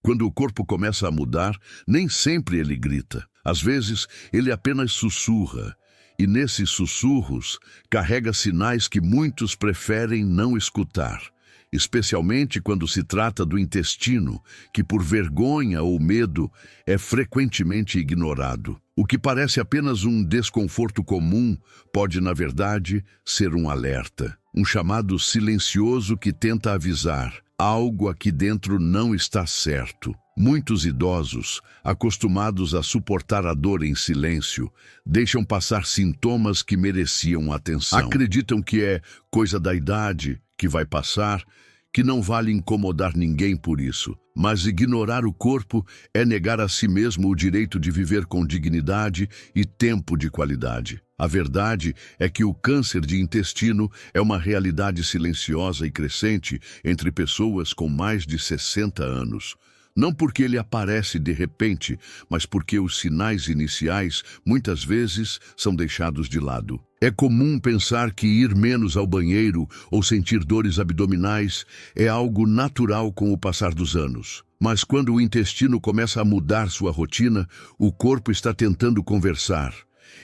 Quando o corpo começa a mudar, nem sempre ele grita. Às vezes, ele apenas sussurra. E nesses sussurros, carrega sinais que muitos preferem não escutar. Especialmente quando se trata do intestino, que por vergonha ou medo é frequentemente ignorado. O que parece apenas um desconforto comum pode, na verdade, ser um alerta. Um chamado silencioso que tenta avisar: algo aqui dentro não está certo. Muitos idosos, acostumados a suportar a dor em silêncio, deixam passar sintomas que mereciam atenção. Acreditam que é coisa da idade, que vai passar, que não vale incomodar ninguém por isso. Mas ignorar o corpo é negar a si mesmo o direito de viver com dignidade e tempo de qualidade. A verdade é que o câncer de intestino é uma realidade silenciosa e crescente entre pessoas com mais de 60 anos. Não porque ele aparece de repente, mas porque os sinais iniciais, muitas vezes, são deixados de lado. É comum pensar que ir menos ao banheiro ou sentir dores abdominais é algo natural com o passar dos anos. Mas quando o intestino começa a mudar sua rotina, o corpo está tentando conversar.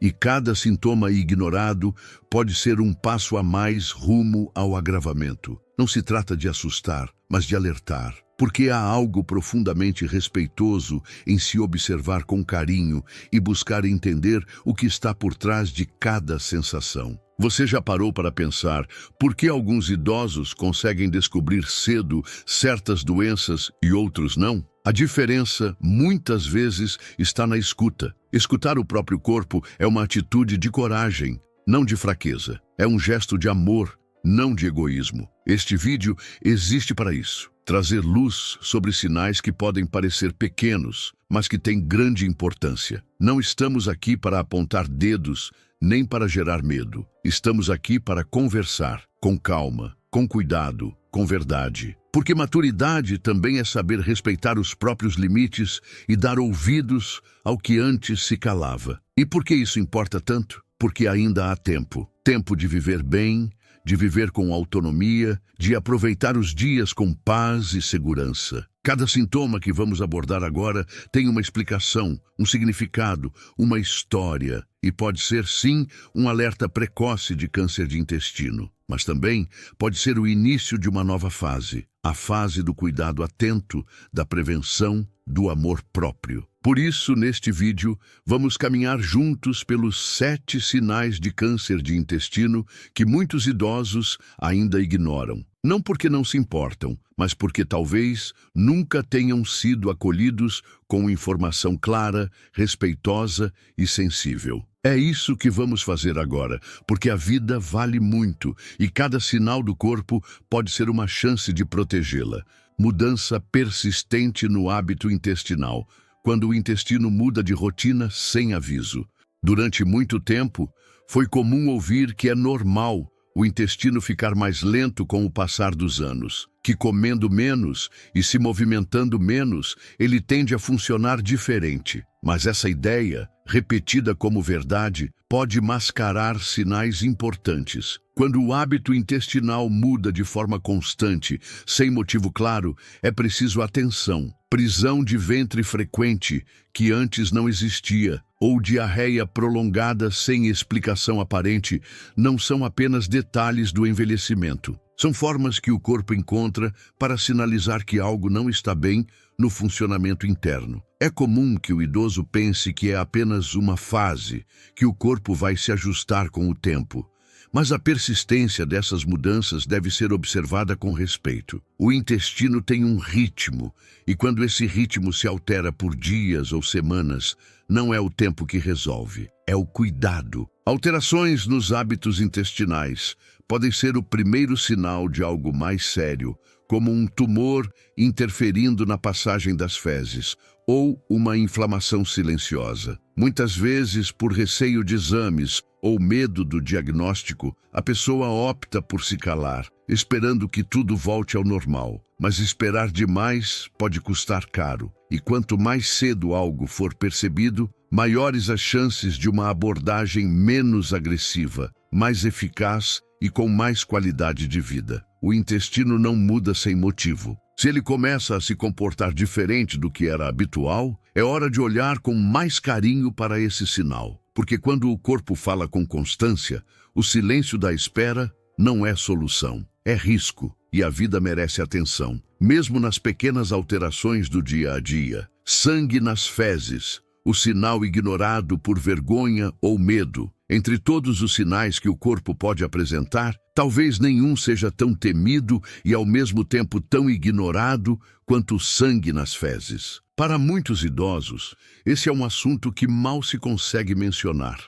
E cada sintoma ignorado pode ser um passo a mais rumo ao agravamento. Não se trata de assustar, mas de alertar. Porque há algo profundamente respeitoso em se observar com carinho e buscar entender o que está por trás de cada sensação. Você já parou para pensar por que alguns idosos conseguem descobrir cedo certas doenças e outros não? A diferença, muitas vezes, está na escuta. Escutar o próprio corpo é uma atitude de coragem, não de fraqueza. É um gesto de amor, não de egoísmo. Este vídeo existe para isso. Trazer luz sobre sinais que podem parecer pequenos, mas que têm grande importância. Não estamos aqui para apontar dedos, nem para gerar medo. Estamos aqui para conversar, com calma, com cuidado, com verdade. Porque maturidade também é saber respeitar os próprios limites e dar ouvidos ao que antes se calava. E por que isso importa tanto? Porque ainda há tempo. Tempo de viver bem, de viver com autonomia, de aproveitar os dias com paz e segurança. Cada sintoma que vamos abordar agora tem uma explicação, um significado, uma história, e pode ser, sim, um alerta precoce de câncer de intestino. Mas também pode ser o início de uma nova fase, a fase do cuidado atento, da prevenção, do amor próprio. Por isso, neste vídeo, vamos caminhar juntos pelos 7 sinais de câncer de intestino que muitos idosos ainda ignoram. Não porque não se importam, mas porque talvez nunca tenham sido acolhidos com informação clara, respeitosa e sensível. É isso que vamos fazer agora, porque a vida vale muito e cada sinal do corpo pode ser uma chance de protegê-la. Mudança persistente no hábito intestinal, quando o intestino muda de rotina sem aviso. Durante muito tempo, foi comum ouvir que é normal o intestino ficar mais lento com o passar dos anos, que comendo menos e se movimentando menos, ele tende a funcionar diferente. Mas essa ideia, repetida como verdade, pode mascarar sinais importantes. Quando o hábito intestinal muda de forma constante, sem motivo claro, é preciso atenção. Prisão de ventre frequente, que antes não existia, ou diarreia prolongada sem explicação aparente, não são apenas detalhes do envelhecimento. São formas que o corpo encontra para sinalizar que algo não está bem no funcionamento interno. É comum que o idoso pense que é apenas uma fase, que o corpo vai se ajustar com o tempo. Mas a persistência dessas mudanças deve ser observada com respeito. O intestino tem um ritmo, e quando esse ritmo se altera por dias ou semanas, não é o tempo que resolve, é o cuidado. Alterações nos hábitos intestinais podem ser o primeiro sinal de algo mais sério, como um tumor interferindo na passagem das fezes, ou uma inflamação silenciosa. Muitas vezes, por receio de exames ou medo do diagnóstico, a pessoa opta por se calar, esperando que tudo volte ao normal. Mas esperar demais pode custar caro. E quanto mais cedo algo for percebido, maiores as chances de uma abordagem menos agressiva, mais eficaz e com mais qualidade de vida. O intestino não muda sem motivo. Se ele começa a se comportar diferente do que era habitual, é hora de olhar com mais carinho para esse sinal. Porque quando o corpo fala com constância, o silêncio da espera não é solução, é risco, e a vida merece atenção, mesmo nas pequenas alterações do dia a dia. Sangue nas fezes, o sinal ignorado por vergonha ou medo. Entre todos os sinais que o corpo pode apresentar, talvez nenhum seja tão temido e ao mesmo tempo tão ignorado quanto o sangue nas fezes. Para muitos idosos, esse é um assunto que mal se consegue mencionar.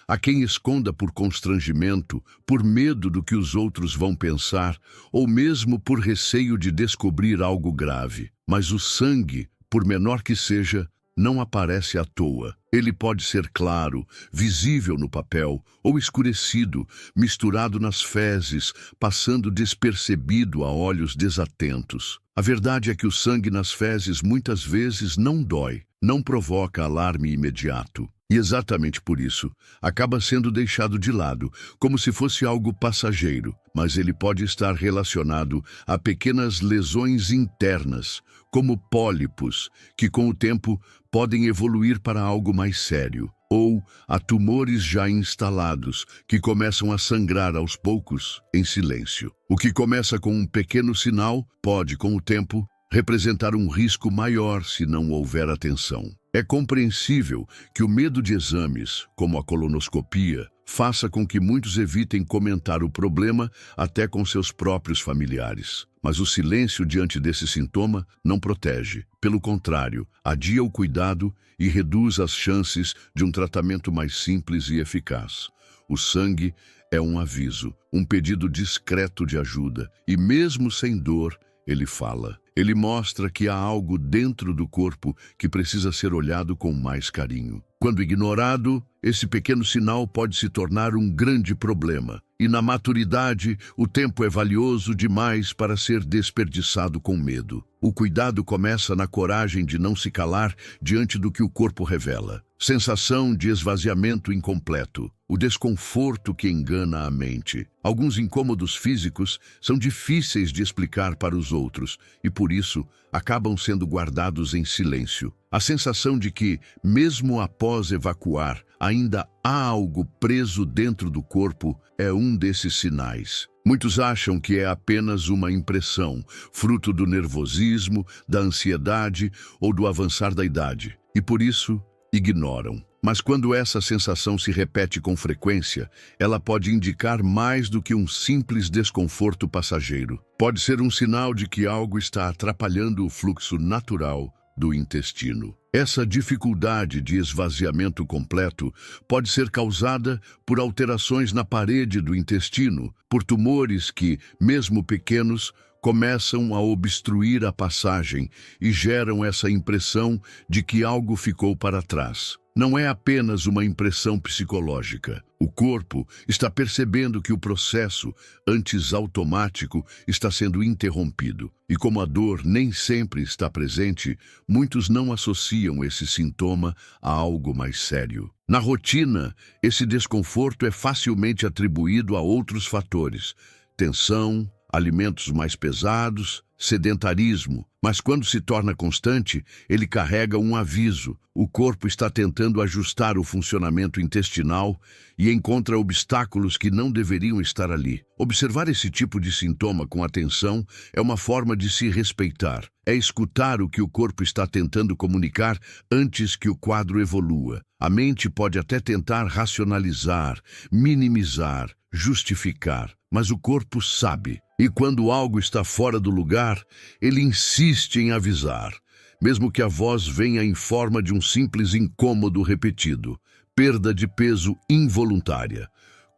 Há quem esconda por constrangimento, por medo do que os outros vão pensar, ou mesmo por receio de descobrir algo grave. Mas o sangue, por menor que seja, não aparece à toa. Ele pode ser claro, visível no papel, ou escurecido, misturado nas fezes, passando despercebido a olhos desatentos. A verdade é que o sangue nas fezes muitas vezes não dói, não provoca alarme imediato. E exatamente por isso, acaba sendo deixado de lado, como se fosse algo passageiro. Mas ele pode estar relacionado a pequenas lesões internas, como pólipos, que com o tempo podem evoluir para algo mais sério, ou a tumores já instalados, que começam a sangrar aos poucos, em silêncio. O que começa com um pequeno sinal pode, com o tempo, representar um risco maior se não houver atenção. É compreensível que o medo de exames, como a colonoscopia, faça com que muitos evitem comentar o problema até com seus próprios familiares. Mas o silêncio diante desse sintoma não protege. Pelo contrário, adia o cuidado e reduz as chances de um tratamento mais simples e eficaz. O sangue é um aviso, um pedido discreto de ajuda, e mesmo sem dor, ele fala. Ele mostra que há algo dentro do corpo que precisa ser olhado com mais carinho. Quando ignorado, esse pequeno sinal pode se tornar um grande problema. E na maturidade, o tempo é valioso demais para ser desperdiçado com medo. O cuidado começa na coragem de não se calar diante do que o corpo revela. Sensação de esvaziamento incompleto, o desconforto que engana a mente. Alguns incômodos físicos são difíceis de explicar para os outros e, por isso, acabam sendo guardados em silêncio. A sensação de que, mesmo após evacuar, ainda há algo preso dentro do corpo é um desses sinais. Muitos acham que é apenas uma impressão, fruto do nervosismo, da ansiedade ou do avançar da idade, e por isso ignoram. Mas quando essa sensação se repete com frequência, ela pode indicar mais do que um simples desconforto passageiro. Pode ser um sinal de que algo está atrapalhando o fluxo natural do intestino. Essa dificuldade de esvaziamento completo pode ser causada por alterações na parede do intestino, por tumores que, mesmo pequenos, começam a obstruir a passagem e geram essa impressão de que algo ficou para trás. Não é apenas uma impressão psicológica. O corpo está percebendo que o processo, antes automático, está sendo interrompido. E como a dor nem sempre está presente, muitos não associam esse sintoma a algo mais sério. Na rotina, esse desconforto é facilmente atribuído a outros fatores: tensão, alimentos mais pesados, sedentarismo. Mas quando se torna constante, ele carrega um aviso. O corpo está tentando ajustar o funcionamento intestinal e encontra obstáculos que não deveriam estar ali. Observar esse tipo de sintoma com atenção é uma forma de se respeitar. É escutar o que o corpo está tentando comunicar antes que o quadro evolua. A mente pode até tentar racionalizar, minimizar, justificar, mas o corpo sabe. E quando algo está fora do lugar, ele insiste em avisar, mesmo que a voz venha em forma de um simples incômodo repetido, perda de peso involuntária,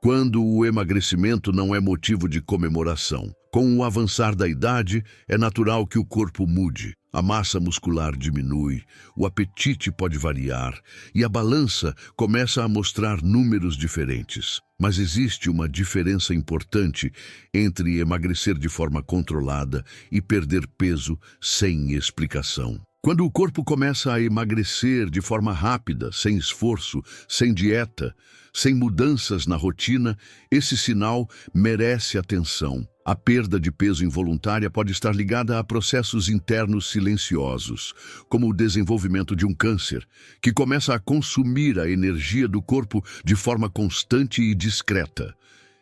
quando o emagrecimento não é motivo de comemoração. Com o avançar da idade, é natural que o corpo mude. A massa muscular diminui, o apetite pode variar e a balança começa a mostrar números diferentes. Mas existe uma diferença importante entre emagrecer de forma controlada e perder peso sem explicação. Quando o corpo começa a emagrecer de forma rápida, sem esforço, sem dieta, sem mudanças na rotina, esse sinal merece atenção. A perda de peso involuntária pode estar ligada a processos internos silenciosos, como o desenvolvimento de um câncer, que começa a consumir a energia do corpo de forma constante e discreta.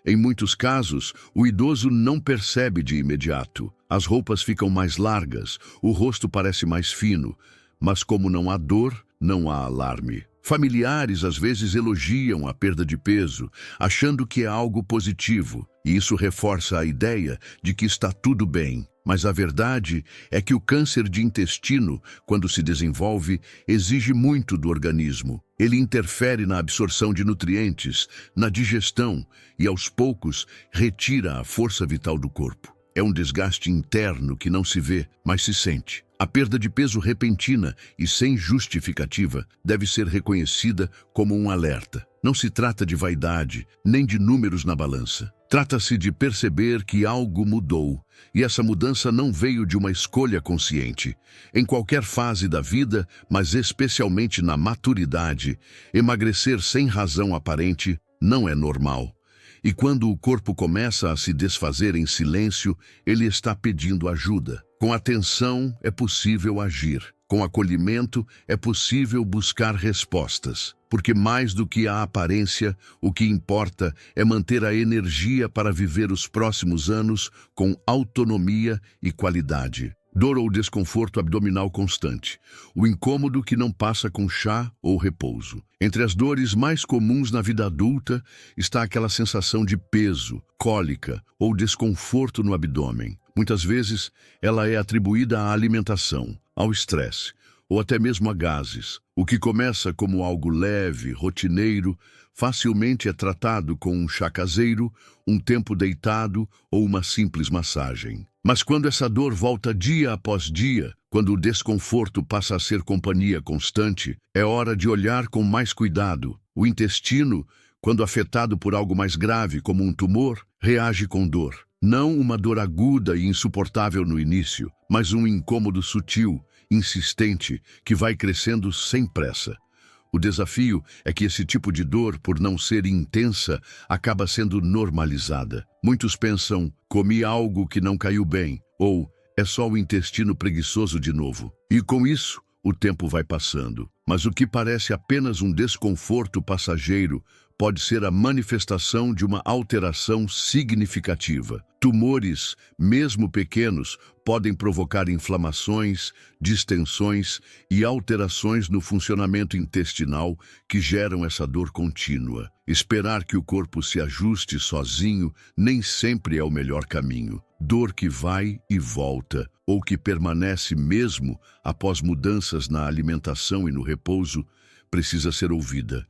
Em muitos casos, o idoso não percebe de imediato. As roupas ficam mais largas, o rosto parece mais fino, mas como não há dor, não há alarme. Familiares às vezes elogiam a perda de peso, achando que é algo positivo, e isso reforça a ideia de que está tudo bem. Mas a verdade é que o câncer de intestino, quando se desenvolve, exige muito do organismo. Ele interfere na absorção de nutrientes, na digestão e, aos poucos, retira a força vital do corpo. É um desgaste interno que não se vê, mas se sente. A perda de peso repentina e sem justificativa deve ser reconhecida como um alerta. Não se trata de vaidade, nem de números na balança. Trata-se de perceber que algo mudou, e essa mudança não veio de uma escolha consciente. Em qualquer fase da vida, mas especialmente na maturidade, emagrecer sem razão aparente não é normal. E quando o corpo começa a se desfazer em silêncio, ele está pedindo ajuda. Com atenção é possível agir. Com acolhimento é possível buscar respostas. Porque mais do que a aparência, o que importa é manter a energia para viver os próximos anos com autonomia e qualidade. Dor ou desconforto abdominal constante. O incômodo que não passa com chá ou repouso. Entre as dores mais comuns na vida adulta está aquela sensação de peso, cólica ou desconforto no abdômen. Muitas vezes, ela é atribuída à alimentação, ao estresse ou até mesmo a gases. O que começa como algo leve, rotineiro, facilmente é tratado com um chá caseiro, um tempo deitado ou uma simples massagem. Mas quando essa dor volta dia após dia, quando o desconforto passa a ser companhia constante, é hora de olhar com mais cuidado. O intestino, quando afetado por algo mais grave, como um tumor, reage com dor. Não uma dor aguda e insuportável no início, mas um incômodo sutil, insistente, que vai crescendo sem pressa. O desafio é que esse tipo de dor, por não ser intensa, acaba sendo normalizada. Muitos pensam, comi algo que não caiu bem, ou é só o intestino preguiçoso de novo. E com isso, o tempo vai passando. Mas o que parece apenas um desconforto passageiro pode ser a manifestação de uma alteração significativa. Tumores, mesmo pequenos, podem provocar inflamações, distensões e alterações no funcionamento intestinal que geram essa dor contínua. Esperar que o corpo se ajuste sozinho nem sempre é o melhor caminho. Dor que vai e volta, ou que permanece mesmo após mudanças na alimentação e no repouso, precisa ser ouvida.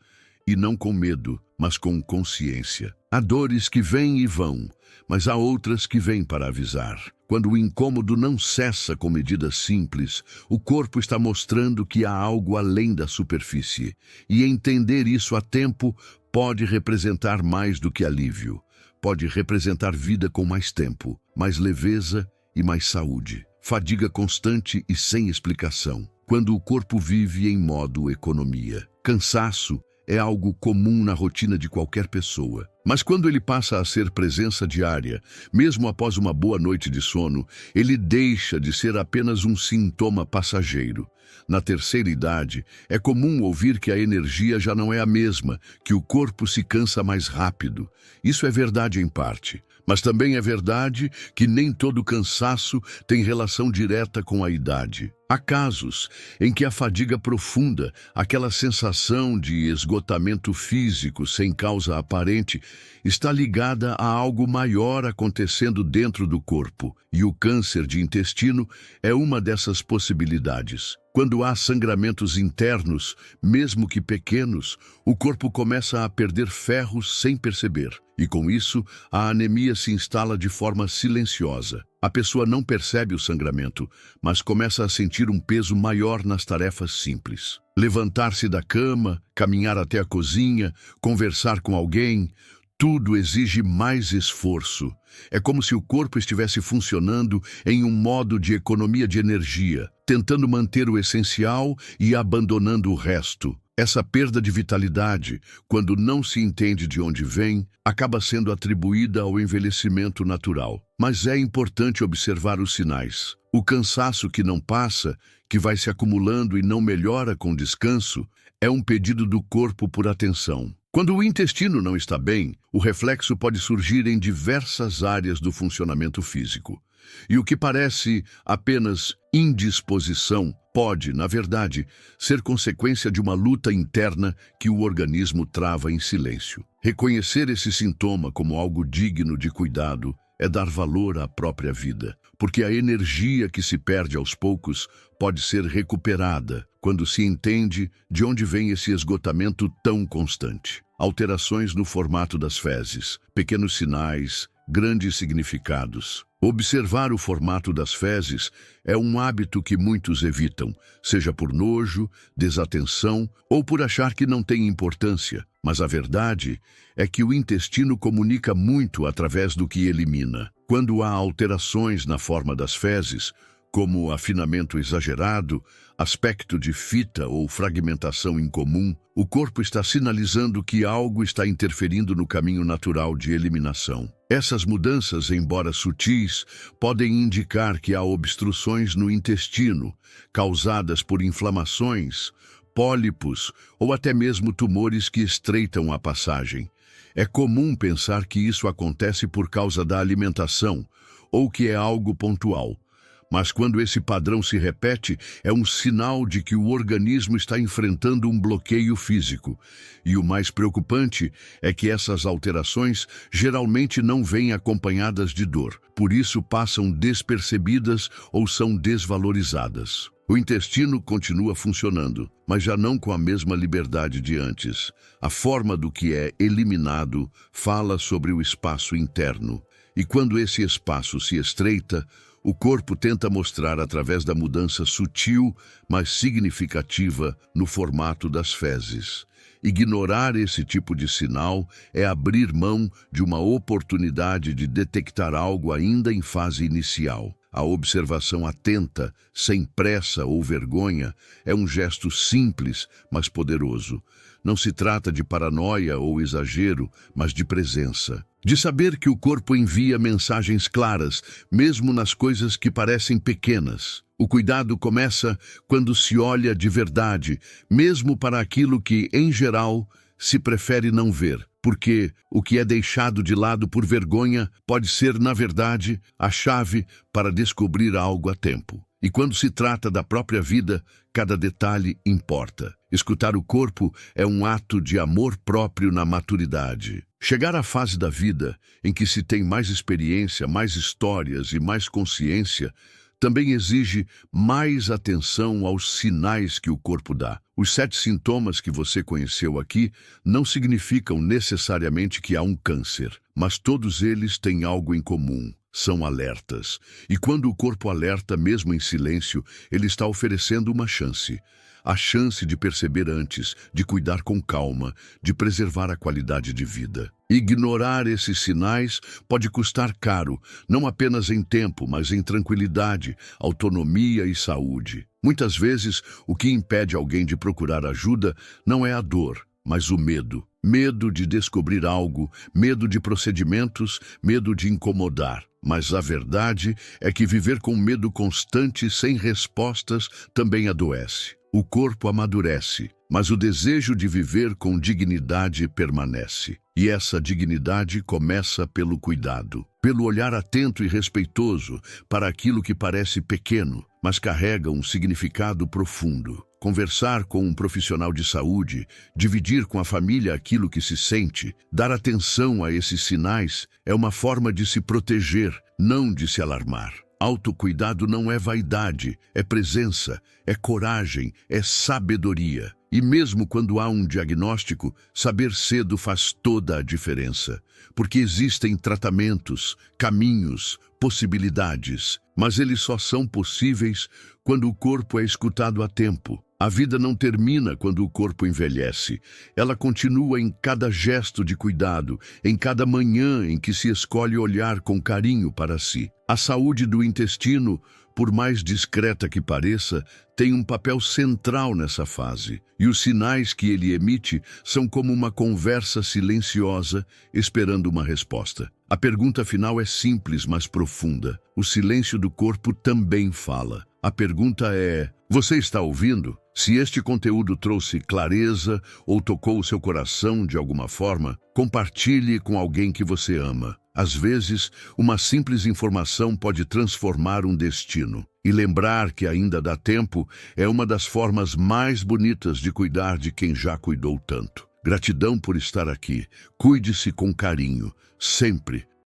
E não com medo, mas com consciência. Há dores que vêm e vão, mas há outras que vêm para avisar. Quando o incômodo não cessa com medidas simples, o corpo está mostrando que há algo além da superfície. E entender isso a tempo pode representar mais do que alívio. Pode representar vida com mais tempo, mais leveza e mais saúde. Fadiga constante e sem explicação. Quando o corpo vive em modo economia. Cansaço é algo comum na rotina de qualquer pessoa. Mas quando ele passa a ser presença diária, mesmo após uma boa noite de sono, ele deixa de ser apenas um sintoma passageiro. Na terceira idade, é comum ouvir que a energia já não é a mesma, que o corpo se cansa mais rápido. Isso é verdade em parte. Mas também é verdade que nem todo cansaço tem relação direta com a idade. Há casos em que a fadiga profunda, aquela sensação de esgotamento físico sem causa aparente, está ligada a algo maior acontecendo dentro do corpo, e o câncer de intestino é uma dessas possibilidades. Quando há sangramentos internos, mesmo que pequenos, o corpo começa a perder ferro sem perceber. E com isso, a anemia se instala de forma silenciosa. A pessoa não percebe o sangramento, mas começa a sentir um peso maior nas tarefas simples. Levantar-se da cama, caminhar até a cozinha, conversar com alguém, Tudo exige mais esforço. É como se o corpo estivesse funcionando em um modo de economia de energia, tentando manter o essencial e abandonando o resto. Essa perda de vitalidade, quando não se entende de onde vem, acaba sendo atribuída ao envelhecimento natural. Mas é importante observar os sinais. O cansaço que não passa, que vai se acumulando e não melhora com descanso, é um pedido do corpo por atenção. Quando o intestino não está bem, o reflexo pode surgir em diversas áreas do funcionamento físico. E o que parece apenas indisposição pode, na verdade, ser consequência de uma luta interna que o organismo trava em silêncio. Reconhecer esse sintoma como algo digno de cuidado é dar valor à própria vida, porque a energia que se perde aos poucos pode ser recuperada quando se entende de onde vem esse esgotamento tão constante. Alterações no formato das fezes, pequenos sinais, grandes significados. Observar o formato das fezes é um hábito que muitos evitam, seja por nojo, desatenção ou por achar que não tem importância. Mas a verdade é que o intestino comunica muito através do que elimina. Quando há alterações na forma das fezes, como afinamento exagerado, aspecto de fita ou fragmentação incomum, o corpo está sinalizando que algo está interferindo no caminho natural de eliminação. Essas mudanças, embora sutis, podem indicar que há obstruções no intestino, causadas por inflamações, pólipos ou até mesmo tumores que estreitam a passagem. É comum pensar que isso acontece por causa da alimentação ou que é algo pontual. Mas quando esse padrão se repete, é um sinal de que o organismo está enfrentando um bloqueio físico. E o mais preocupante é que essas alterações geralmente não vêm acompanhadas de dor. Por isso passam despercebidas ou são desvalorizadas. O intestino continua funcionando, mas já não com a mesma liberdade de antes. A forma do que é eliminado fala sobre o espaço interno. E quando esse espaço se estreita, o corpo tenta mostrar através da mudança sutil, mas significativa no formato das fezes. Ignorar esse tipo de sinal é abrir mão de uma oportunidade de detectar algo ainda em fase inicial. A observação atenta, sem pressa ou vergonha, é um gesto simples, mas poderoso. Não se trata de paranoia ou exagero, mas de presença. De saber que o corpo envia mensagens claras, mesmo nas coisas que parecem pequenas. O cuidado começa quando se olha de verdade, mesmo para aquilo que, em geral, se prefere não ver. Porque o que é deixado de lado por vergonha pode ser, na verdade, a chave para descobrir algo a tempo. E quando se trata da própria vida, cada detalhe importa. Escutar o corpo é um ato de amor próprio na maturidade. Chegar à fase da vida em que se tem mais experiência, mais histórias e mais consciência, também exige mais atenção aos sinais que o corpo dá. Os 7 sintomas que você conheceu aqui não significam necessariamente que há um câncer, mas todos eles têm algo em comum. São alertas. E quando o corpo alerta, mesmo em silêncio, ele está oferecendo uma chance. A chance de perceber antes, de cuidar com calma, de preservar a qualidade de vida. Ignorar esses sinais pode custar caro, não apenas em tempo, mas em tranquilidade, autonomia e saúde. Muitas vezes, o que impede alguém de procurar ajuda não é a dor, mas o medo. Medo de descobrir algo, medo de procedimentos, medo de incomodar. Mas a verdade é que viver com medo constante sem respostas também adoece. O corpo amadurece, mas o desejo de viver com dignidade permanece. E essa dignidade começa pelo cuidado, pelo olhar atento e respeitoso para aquilo que parece pequeno, mas carrega um significado profundo. Conversar com um profissional de saúde, dividir com a família aquilo que se sente, dar atenção a esses sinais é uma forma de se proteger, não de se alarmar. Autocuidado não é vaidade, é presença, é coragem, é sabedoria. E mesmo quando há um diagnóstico, saber cedo faz toda a diferença. Porque existem tratamentos, caminhos, possibilidades, mas eles só são possíveis quando o corpo é escutado a tempo. A vida não termina quando o corpo envelhece. Ela continua em cada gesto de cuidado, em cada manhã em que se escolhe olhar com carinho para si. A saúde do intestino, por mais discreta que pareça, tem um papel central nessa fase. E os sinais que ele emite são como uma conversa silenciosa, esperando uma resposta. A pergunta final é simples, mas profunda. O silêncio do corpo também fala. A pergunta é: você está ouvindo? Se este conteúdo trouxe clareza ou tocou o seu coração de alguma forma, compartilhe com alguém que você ama. Às vezes, uma simples informação pode transformar um destino. E lembrar que ainda dá tempo é uma das formas mais bonitas de cuidar de quem já cuidou tanto. Gratidão por estar aqui. Cuide-se com carinho, sempre.